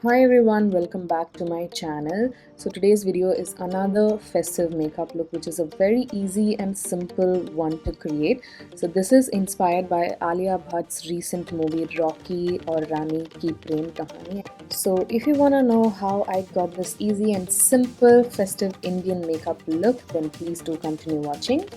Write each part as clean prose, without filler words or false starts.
Hi everyone, welcome back to my channel. So today's video is another festive makeup look, which is a very easy and simple one to create. So this is inspired by Alia Bhatt's recent movie Rocky or Rani ki Prem Kahaani. So if you want to know how I got this easy and simple festive Indian makeup look, then please do continue watching.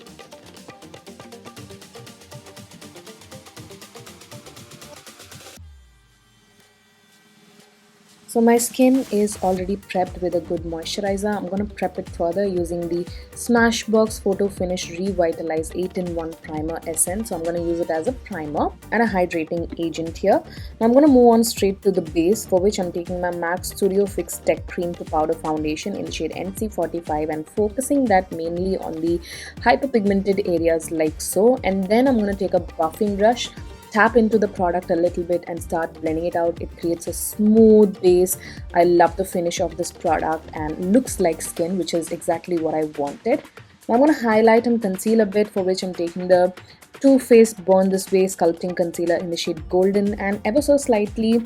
So my skin is already prepped with a good moisturizer. I'm going to prep it further using the Smashbox Photo Finish Revitalize 8-in-1 Primer Essence. So I'm going to use it as a primer and a hydrating agent here. Now I'm going to move on straight to the base, for which I'm taking my MAC Studio Fix Tech Cream to Powder Foundation in the shade NC45 and focusing that mainly on the hyperpigmented areas like so. And then I'm going to take a buffing brush, tap into the product a little bit and start blending it out. It creates a smooth base. I love the finish of this product and looks like skin, which is exactly what I wanted. Now I'm going to highlight and conceal a bit, for which I'm taking the Too Faced Born This Way Sculpting Concealer in the shade Golden and ever so slightly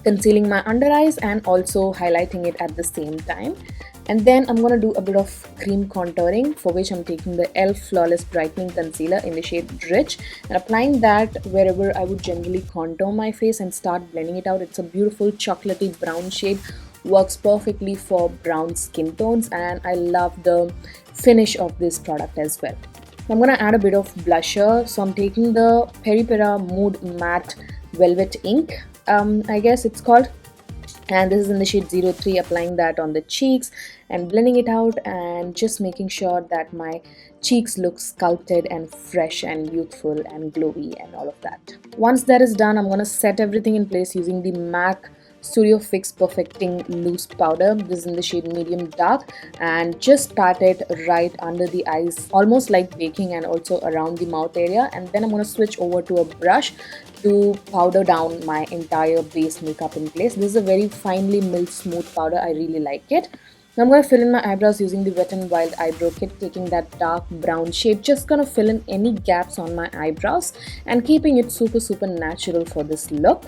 concealing my under eyes and also highlighting it at the same time. And then I'm going to do a bit of cream contouring, for which I'm taking the e.l.f. Flawless Brightening Concealer in the shade Rich and applying that wherever I would generally contour my face and start blending it out. It's a beautiful chocolatey brown shade, works perfectly for brown skin tones, and I love the finish of this product as well. I'm going to add a bit of blusher, so I'm taking the Peripera Mood Matte Velvet Ink, I guess it's called, and this is in the shade 03, applying that on the cheeks and blending it out and just making sure that my cheeks look sculpted and fresh and youthful and glowy and all of that. Once that is done, I'm going to set everything in place using the MAC Studio Fix Perfecting Loose Powder. This is in the shade Medium Dark, and just pat it right under the eyes, almost like baking, and also around the mouth area. And then I'm going to switch over to a brush to powder down my entire base makeup in place. This is a very finely milled smooth powder. I really like it. Now I'm going to fill in my eyebrows using the Wet n Wild Eyebrow Kit, taking that dark brown shade. Just going to fill in any gaps on my eyebrows and keeping it super natural for this look.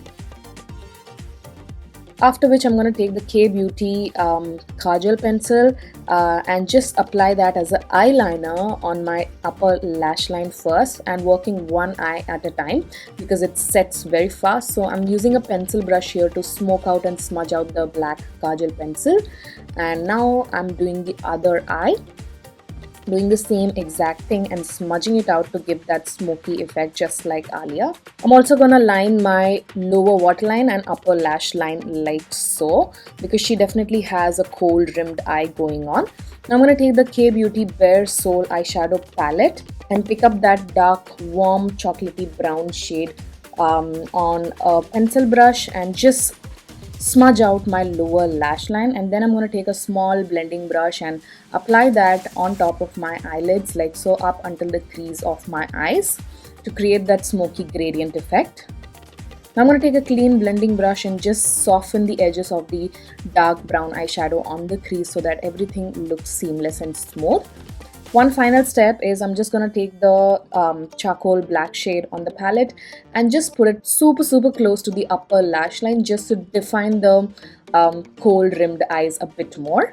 After which I'm going to take the K-Beauty Kajal pencil and just apply that as an eyeliner on my upper lash line first, and working one eye at a time because it sets very fast. So I'm using a pencil brush here to smoke out and smudge out the black Kajal pencil. And now I'm doing the other eye, doing the same exact thing and smudging it out to give that smoky effect just like Alia. I'm also gonna line my lower waterline and upper lash line like so, because she definitely has a cold rimmed eye going on. Now I'm gonna take the K-Beauty Bare Soul eyeshadow palette and pick up that dark warm chocolatey brown shade on a pencil brush and just smudge out my lower lash line. And then I'm going to take a small blending brush and apply that on top of my eyelids like so, up until the crease of my eyes to create that smoky gradient effect. Now I'm going to take a clean blending brush and just soften the edges of the dark brown eyeshadow on the crease so that everything looks seamless and smooth. One final step is I'm just going to take the charcoal black shade on the palette and just put it super close to the upper lash line, just to define the cold rimmed eyes a bit more.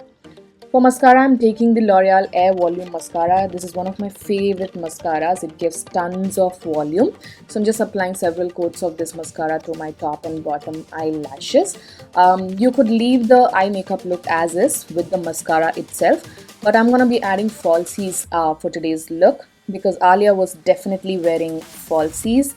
For mascara, I'm taking the L'Oreal Air Volume Mascara. This is one of my favorite mascaras. It gives tons of volume. So I'm just applying several coats of this mascara to my top and bottom eyelashes. You could leave the eye makeup look as is with the mascara itself, but I'm going to be adding falsies for today's look because Alia was definitely wearing falsies.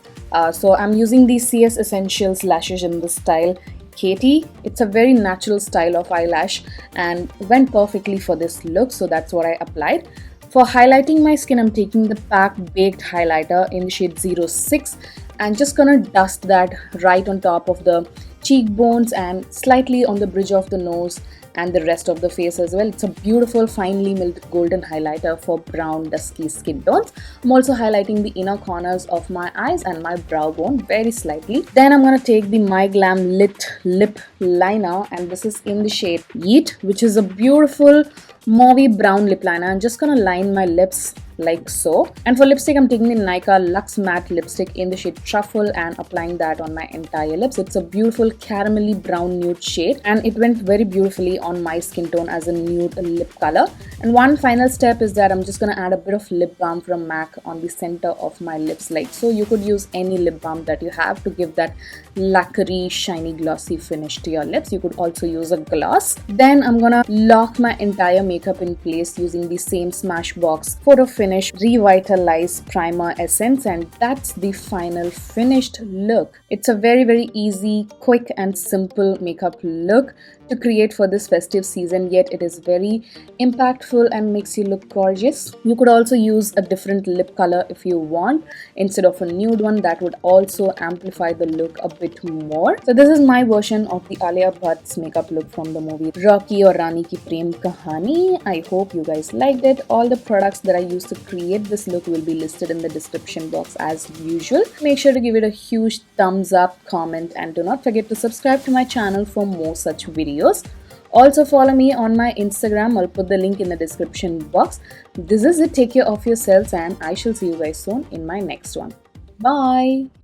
So I'm using the CS Essentials lashes in the style Katy. It's a very natural style of eyelash and went perfectly for this look, so that's what I applied. For highlighting my skin, I'm taking the PAC Baked Highlighter in the shade 06 and just gonna dust that right on top of the cheekbones and slightly on the bridge of the nose and the rest of the face as well. It's a beautiful finely milled golden highlighter for brown dusky skin tones. I'm also highlighting the inner corners of my eyes and my brow bone very slightly. Then I'm going to take the My Glam Lit Lip Liner, and this is in the shade Yeet, which is a beautiful mauvey brown lip liner. I'm just gonna line my lips like so. And for lipstick, I'm taking the Nykaa Luxe Matte Lipstick in the shade Truffle and applying that on my entire lips. It's a beautiful caramelly brown nude shade and it went very beautifully on my skin tone as a nude lip color. And one final step is that I'm just gonna add a bit of lip balm from M.A.C on the center of my lips like so. You could use any lip balm that you have to give that lacquery, shiny, glossy finish to your lips. You could also use a gloss. Then I'm gonna lock my entire makeup in place using the same Smashbox Photo Finish Revitalize Primer Essence, and that's the final finished look. It's a very easy, quick and simple makeup look to create for this festive season, yet it is very impactful and makes you look gorgeous. You could also use a different lip color if you want instead of a nude one. That would also amplify the look a bit more. So this is my version of the Alia Bhatt's makeup look from the movie Rocky or Rani ki Prem Kahaani. I hope you guys liked it. All the products that I used to create this look will be listed in the description box as usual. Make sure to give it a huge thumbs up, comment, and do not forget to subscribe to my channel for more such videos. Also follow me on my Instagram. I'll put the link in the description box. This is it. Take care of yourselves and I shall see you guys soon in my next one. Bye.